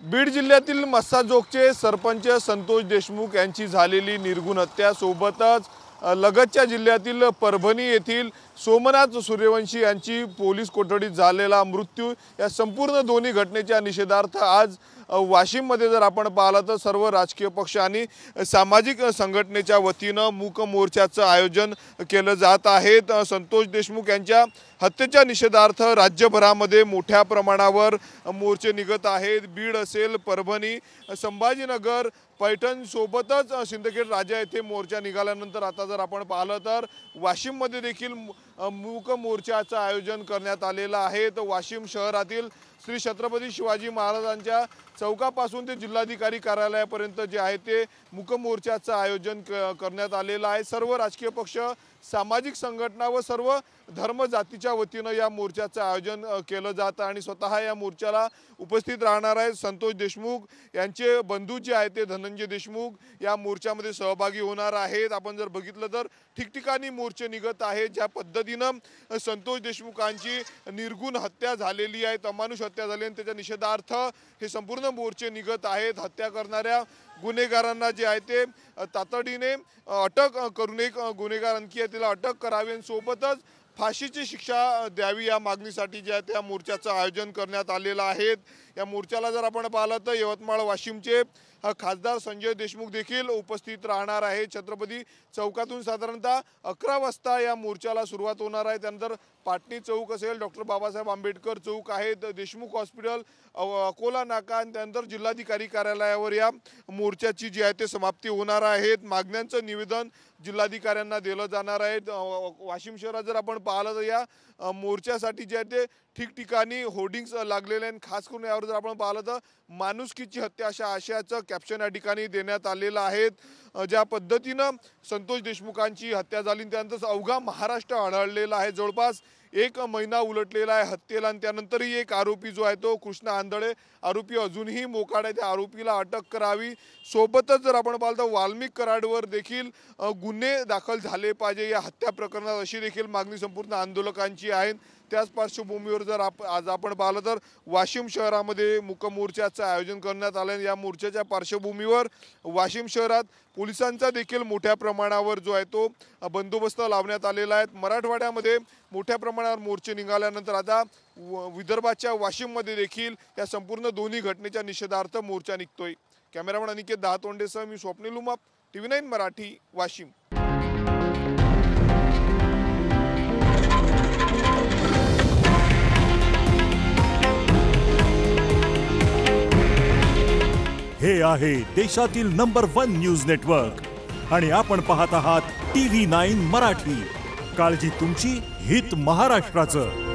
बीड जिल्ह्यातील मस्साजोगचे सरपंच संतोष देशमुख यांची झालेली निर्घृण हत्या सोबतच लगतच्या जिल्ह्यातील परभणी येथील सोमनाथ सूर्यवंशी यांची पोलीस कोठडीत झालेला मृत्यू या संपूर्ण दोन्ही घटनेच्या निषेधार्थ आज वाशिममध्ये जर आपण पाहिलं तर सर्व राजकीय पक्ष आणि सामाजिक संघटनेच्या वतीने मूक मोर्चाचं आयोजन केलं जात आहे। संतोष देशमुख यांच्या हत्येच्या निषेधार्थ राज्यभरामध्ये मोठ्या प्रमाणावर मोर्चे निघत आहेत। बीड असेल, परभणी, संभाजीनगर, पैठण सोबतच सिंदखेड राजा येथे मोर्चा निघाल्यानंतर आता जर आपण पाहिलं तर वाशिममध्ये देखील मूक मोर्चाचं आयोजन करण्यात आलेलं आहे। तर वाशिम शहरातील श्री छत्रपती शिवाजी महाराजांच्या चौकापासून ते जिल्हाधिकारी कार्यालयापर्यंत जे आहे ते मूक मोर्चाचं आयोजन करण्यात आलेलं आहे। सर्व राजकीय पक्ष, सामाजिक संघटना व सर्व धर्म जातीच्या वतीने या मोर्चाचं आयोजन केलं जातं आणि स्वतः या मोर्चाला उपस्थित राहणार आहे संतोष देशमुख यांचे बंधू जे आहेत ते धनंजय देशमुख या मोर्चामध्ये सहभागी होणार आहेत। आपण जर बघितलं तर ठिकठिकाणी मोर्चे निघत आहेत। ज्या पद्धतीने संतोष देशमुखांची निर्घृण हत्या झालेली आहे, अमानुष हत्या झाली आणि त्याच्या निषेधार्थ हे संपूर्ण मोर्चे निघत आहेत। हत्या करणाऱ्या गुन्हेगारांना जे आहे ते तातडीने अटक करून एक गुन्हेगार आणखी आहे त्याला अटक करावी आणि सोबतच फाशीची शिक्षा द्यावी या मागणीसाठी जे आहे त्या मोर्चाचं आयोजन करण्यात आलेलं आहे। या मोर्चाला जर आपण पाहिलं तर यवतमाळ वाशिमचे खासदार संजय देशमुख देखील उपस्थित राहणार आहे। छत्रपती चौकातून साधारणतः 11 वाजता या मोर्चाला सुरुवात होणार आहे। त्यानंतर पाटणी चौक असेल, डॉक्टर बाबासाहेब आंबेडकर चौक आहे, देशमुख हॉस्पिटल, अकोला नाका आणि त्यानंतर जिल्हाधिकारी कार्यालयावर या मोर्चाची जी आहे ते समाप्ती होणार आहे। मागण्यांचं निवेदन जिल्हाधिकाऱ्यांना दिलं जाणार आहे। वाशिम शहरात जर आपण पाहिलं तर या मोर्चासाठी जे आहे ते ठिकठिकाणी होर्डिंग्स लागलेले आहेत। खास करून यावर जर आपण पाहिलं तर माणुसकीची हत्या अशा आशयाचं कॅप्शन या ठिकाणी देण्यात आलेलं आहे। ज्या पद्धतीनं संतोष देशमुखांची हत्या झाली त्यानंतर अवघा महाराष्ट्र आढळलेला आहे। जवळपास 1 महिना उलटलेला आहे हत्येला आणि त्यानंतरही एक आरोपी जो आहे तो कृष्ण आंधळे आरोपी अजूनही मोकाट आहे। त्या आरोपीला अटक करावी। सोबतच जर आपण पाहिलं तर वाल्मिक कराडवर देखील गुन्हे दाखल झाले पाहिजे या हत्या प्रकरणात अशी देखील मागणी संपूर्ण आंदोलकांची आहे। त्याच पार्श्वभूमीवर जर आज आपण पाहिलं तर वाशिम शहरामध्ये मूक मोर्चाचं आयोजन करण्यात आलं। या मोर्चाच्या पार्श्वभूमीवर वाशिम शहरात पोलिसांचा देखील मोठ्या प्रमाणावर जो आहे तो बंदोबस्त लावण्यात आलेला आहे। मराठवाड्यामध्ये मोठ्या प्रमाणावर मोर्चे निघाल्यानंतर आता विदर्भाच्या वाशिममध्ये देखील या संपूर्ण दोन्ही घटनेच्या निषेधार्थ मोर्चा निघतोय। कॅमेरामन अनिकेत दहातोंडेसह मी स्वप्नील उमाप, TV9 मराठी, वाशिम। हे आहे देशातील नंबर 1 न्यूज नेटवर्क आणि आपण पाहत आहात TV9 मराठी। काळजी तुमची, हित महाराष्ट्राचं।